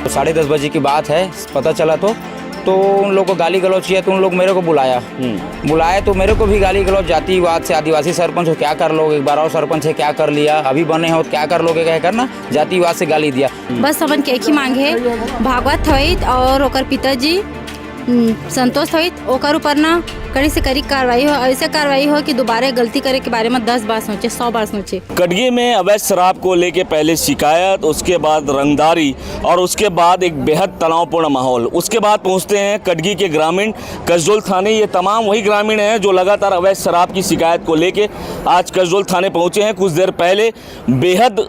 10:30 बजे की बात है, पता चला तो उन लोग को गाली गलौज किया, तो उन लोग मेरे को बुलाया तो मेरे को भी गाली गलौज जातिवाद से, आदिवासी सरपंच हो क्या कर लोगे, एक बार और सरपंच है क्या कर लिया, अभी बने हो तो क्या कर लोगे, कह कर ना जातिवाद से गाली दिया। बस हमन के एक ही मांग है, भागवत थवैत और ओकर पिताजी संतोष थवैत ओकर ऊपर ना कड़ी से कड़ी कार्रवाई हो, ऐसे कार्रवाई हो कि दोबारा गलती करे के बारे में 10 बार सोचे, 100 बार सोचे। कटगी में अवैध शराब को लेके पहले शिकायत, उसके बाद रंगदारी और उसके बाद एक बेहद तनावपूर्ण माहौल। उसके बाद पहुंचते हैं कटगी के ग्रामीण कसडोल थाने। ये तमाम वही ग्रामीण हैं जो लगातार अवैध शराब की शिकायत को लेके आज कसडोल थाने पहुंचे हैं। कुछ देर पहले बेहद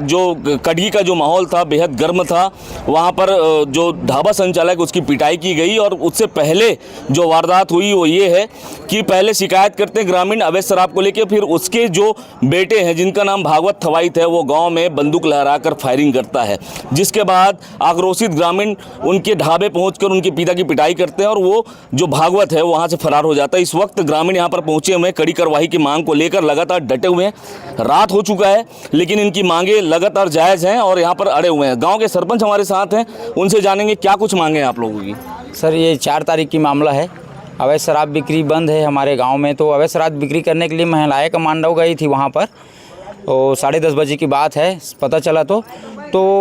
जो कटगी का जो माहौल था बेहद गर्म था। वहाँ पर जो ढाबा संचालक उसकी पिटाई की गई और उससे पहले जो वारदात हुई वो ये है कि पहले शिकायत करते हैं ग्रामीण अवैध शराब को लेकर, फिर उसके जो बेटे हैं जिनका नाम भागवत थवाइत है वो गांव में बंदूक लहराकर फायरिंग करता है, जिसके बाद आक्रोशित ग्रामीण उनके ढाबे पहुंचकर उनके पिता की पिटाई करते हैं और वो जो भागवत है वहां से फरार हो जाता है। इस वक्त ग्रामीण यहां पर पहुंचे हुए कड़ी कार्रवाई की मांग को लेकर लगातार डटे हुए हैं। रात हो चुका है लेकिन इनकी मांगे लगातार जायज़ हैं और यहाँ पर अड़े हुए हैं। गाँव के सरपंच हमारे साथ हैं, उनसे जानेंगे क्या कुछ मांगे हैं आप लोगों की। सर ये 4 तारीख की मामला है, अवैध शराब बिक्री बंद है हमारे गांव में। तो अवैध शराब बिक्री करने के लिए महिलाएं कमांडो गई थी वहां पर, तो 10:30 बजे की बात है, पता चला तो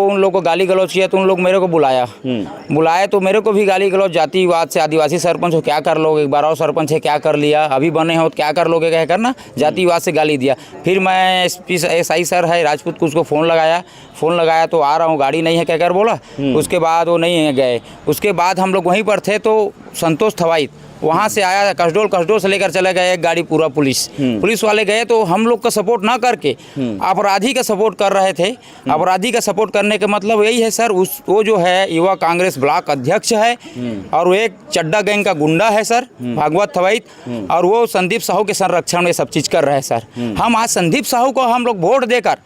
उन लोग को गाली गलौज किया, तो उन लोग मेरे को बुलाया तो मेरे को भी गाली गलौज जातिवाद से, आदिवासी सरपंच हो क्या कर लोगे, एक बार और सरपंच है क्या कर लिया, अभी बने हो तो क्या कर लोगे, कह कर ना जातिवाद से गाली दिया। फिर मैं SI सर है राजपूत को उसको फ़ोन लगाया तो आ रहा हूँ, गाड़ी नहीं है कह कर बोला। उसके बाद वो नहीं गए। उसके बाद हम लोग वहीं पर थे तो संतोष थवाइत वहाँ से आया, कसडोल से लेकर चले गए एक गाड़ी पूरा पुलिस वाले गए। तो हम लोग का सपोर्ट ना करके अपराधी का सपोर्ट कर रहे थे। अपराधी का सपोर्ट करने का मतलब यही है सर, वो जो है युवा कांग्रेस ब्लॉक अध्यक्ष है और वो एक चड्डा गैंग का गुंडा है सर भागवत थवाइत, और वो संदीप साहू के संरक्षण में सब चीज़ कर रहे हैं सर। हम आज संदीप साहू को हम लोग वोट देकर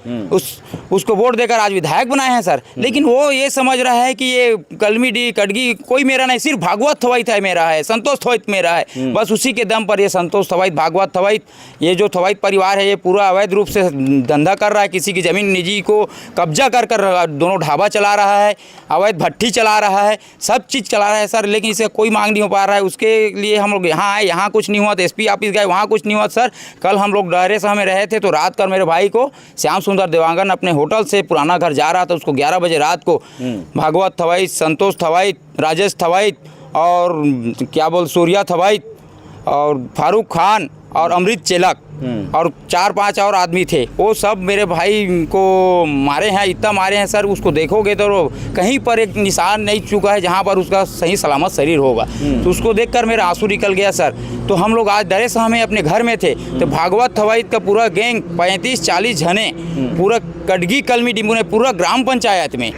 उसको वोट देकर आज विधायक बनाए हैं सर, लेकिन वो ये समझ रहा है कि ये कलमी कटगी कोई मेरा नहीं, सिर्फ भागवत थवाइत है मेरा है, संतोष थवाइत मेरा है। बस उसी के दम पर ये संतोष थवाइत, भागवत थवाइत, ये जो थवाइत परिवार है ये पूरा अवैध रूप से धंधा कर रहा है। किसी की ज़मीन निजी को कब्जा कर दोनों ढाबा चला रहा है, अवैध भट्टी चला रहा है, सब चीज़ चला रहा है सर, लेकिन इससे कोई मांग नहीं हो पा रहा है। उसके लिए हम लोग यहाँ आए, यहाँ कुछ नहीं हुआ तो SP ऑफिस गए, वहाँ कुछ नहीं हुआ सर। कल हम लोग डरे से हमें रहे थे तो रात कर मेरे भाई को श्याम सुंदर देवांगन अपने होटल से पुराना घर जा रहा था, उसको 11 बजे रात को भागवत थवाइत, संतोष थवाइत, राजेश थवाइत और क्या बोल सूर्या थवाइत और फारूक खान और अमृत चेलक और 4-5 और आदमी थे। वो सब मेरे भाई को मारे हैं, इतना मारे हैं सर, उसको देखोगे तो कहीं पर एक निशान नहीं चुका है जहाँ पर उसका सही सलामत शरीर होगा। तो उसको देखकर मेरा आंसू निकल गया सर। तो हम लोग आज डरे से हमें अपने घर में थे तो भागवत थवाइत का पूरा गैंग 35-40 जने पूरा कटगी कलमी डिम्बू ने पूरा ग्राम पंचायत में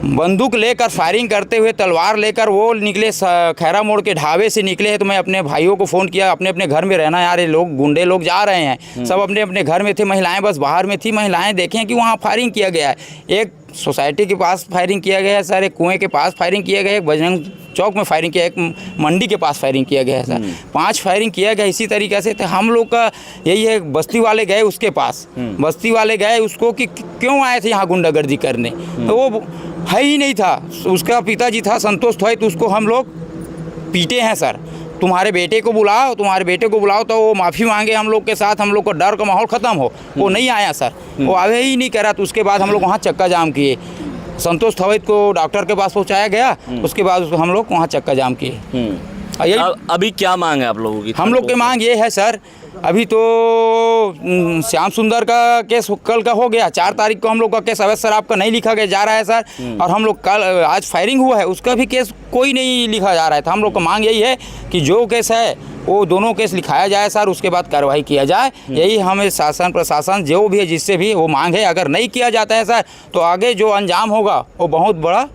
बंदूक लेकर फायरिंग करते हुए, तलवार लेकर वो निकले खैरा मोड़ के ढाबे से निकले हैं। तो मैं अपने भाइयों को फ़ोन किया, अपने अपने घर में रहना यार, ये लोग गुंडे लोग जा रहे हैं। सब अपने अपने घर में थे, महिलाएं बस बाहर में थी। महिलाएं देखें कि वहाँ फायरिंग किया गया है, एक सोसाइटी के पास फायरिंग किया गया है सर, एक कुएँ के पास फायरिंग किया गया है, एक बजरंग चौक में फायरिंग किया, एक मंडी के पास फायरिंग किया गया है सर। 5 फायरिंग किया गया इसी तरीके से। तो हम लोग का यही है, बस्ती वाले गए उसके पास, बस्ती वाले गए उसको कि क्यों आए थे यहाँ गुंडागर्दी करने, तो वो है ही नहीं था। उसका पिताजी था संतोष थवाइत, तो उसको हम लोग पीटे हैं सर। तुम्हारे बेटे को बुलाओ तो वो माफ़ी मांगे हम लोग के साथ, हम लोग का डर का माहौल ख़त्म हो। वो नहीं आया सर, वो आवे ही नहीं करा। तो उसके बाद हम लोग वहाँ चक्का जाम किए, संतोष थवाइत को डॉक्टर के पास पहुँचाया गया, उसके बाद उसको हम लोग वहाँ चक्का जाम किए। अभी क्या मांग है आप लोगों की? हम लोग की मांग ये है सर, अभी तो श्याम सुंदर का केस कल का हो गया, 4 तारीख को हम लोग का केस अवैध शराब का नहीं लिखा गया जा रहा है सर। और हम लोग कल आज फायरिंग हुआ है उसका भी केस कोई नहीं लिखा जा रहा है। तो हम लोग का मांग यही है कि जो केस है वो दोनों केस लिखाया जाए सर, उसके बाद कार्रवाई किया जाए। यही हमें शासन प्रशासन जो भी है जिससे भी वो मांग है। अगर नहीं किया जाता है सर तो आगे जो अंजाम होगा वो बहुत बड़ा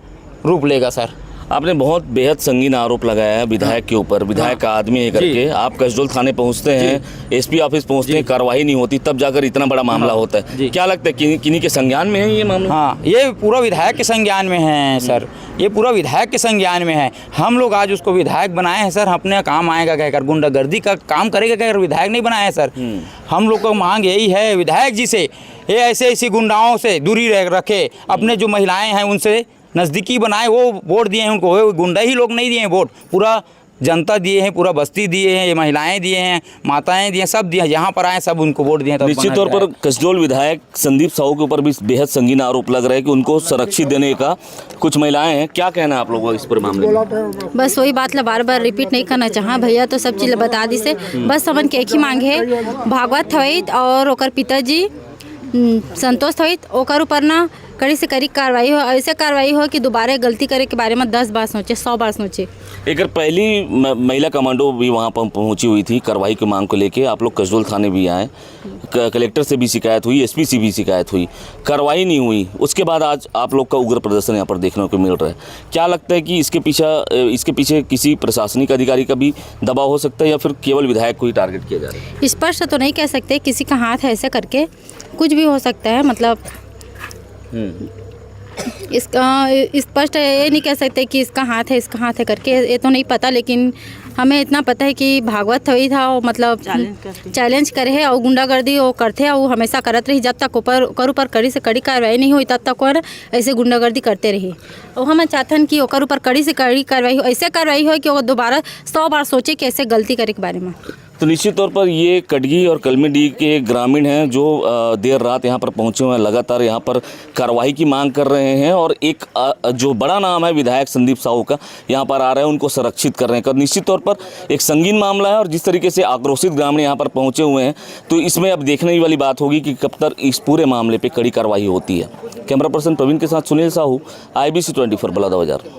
रूप लेगा सर। आपने बहुत बेहद संगीन आरोप लगाया है विधायक के ऊपर, विधायक का आदमी है करके। आप कसडोल थाने पहुंचते हैं, SP ऑफिस पहुंचते हैं, कार्रवाई नहीं होती, तब जाकर इतना बड़ा मामला होता है। क्या लगता है किन्हीं के संज्ञान में है ये मामला? हाँ, ये पूरा विधायक के संज्ञान में है सर, ये पूरा विधायक के संज्ञान में है। हम लोग आज उसको विधायक बनाए हैं सर, अपने काम आएगा कहकर, गुंडागर्दी का काम करेगा कहकर विधायक नहीं बनाया है सर। हम लोग का मांग यही है विधायक जी से, ये ऐसे गुंडाओं से दूरी रखे, अपने जो महिलाएं हैं उनसे नज़दीकी बनाए वो वोट दिए हैं उनको, वो गुंडा ही लोग नहीं दिए हैं वोट, पूरा जनता दिए हैं, पूरा बस्ती दिए हैं, ये महिलाएं दिए हैं, माताएं दिए हैं, सब दिए हैं, यहाँ पर आए सब उनको वोट दिए हैं। निश्चित तौर पर कसडोल विधायक संदीप साहू के ऊपर भी बेहद संगीन आरोप लग रहा है कि उनको संरक्षित देने का कुछ महिलाएं हैं। क्या कहना है आप लोगों का इस पर मामले में? बस वही बात ला बार बार रिपीट नहीं करना चाहा भैया, तो सब चीज़ बता दी से। बस हमन के एक ही मांग है, भागवत थवैत और ओकर पिताजी संतोष थवैत, ओकर ऊपर ना कड़ी से कड़ी कार्रवाई हो, ऐसे कार्रवाई हो कि दोबारा गलती करे के बारे में 10 बार सोचे, 100 बार सोचे। एक पहली महिला कमांडो भी वहाँ पर पहुँची हुई थी कार्रवाई की मांग को लेके, आप लोग कसडोल थाने भी आए, कलेक्टर से भी शिकायत हुई, एसपी से भी शिकायत हुई, कार्रवाई नहीं हुई। उसके बाद आज आप लोग का उग्र प्रदर्शन यहाँ पर देखने को मिल रहा है। क्या लगता है कि इसके पीछे किसी प्रशासनिक अधिकारी का भी दबाव हो सकता है या फिर केवल विधायक को ही टारगेट किया जा रहा है? स्पष्ट तो नहीं कह सकते, किसी का हाथ है ऐसे करके, कुछ भी हो सकता है। मतलब इसका स्पष्ट ये नहीं कह सकते कि इसका हाथ है करके, ये तो नहीं पता। लेकिन हमें इतना पता है कि भागवत थवैत था, वो चैलेंज करे है और गुंडागर्दी वो करते और हमेशा करत रही। जब तक ऊपर कड़ी से कड़ी कार्रवाई नहीं हुई तब तक और ऐसे गुंडागर्दी करते रही। और हम चाहते कि ओकर ऊपर कड़ी से कड़ी कार्रवाई हो, ऐसे कार्रवाई हो कि वो दोबारा 100 बार सोचे कि ऐसे गलती करे के बारे में। तो निश्चित तौर पर ये कटगी और कलमीडी के ग्रामीण हैं जो देर रात यहाँ पर पहुँचे हुए हैं, लगातार यहाँ पर कार्रवाई की मांग कर रहे हैं और एक जो बड़ा नाम है विधायक संदीप साहू का यहाँ पर आ रहे हैं, उनको संरक्षित कर रहे हैं। निश्चित तौर पर एक संगीन मामला है और जिस तरीके से आक्रोशित ग्रामीण यहाँ पर पहुँचे हुए हैं, तो इसमें अब देखने वाली बात होगी कि कब तक इस पूरे मामले पर कड़ी कार्रवाई होती है। कैमरा पर्सन प्रवीण के साथ सुनील साहू, IBC 24 बलौदाबाजार।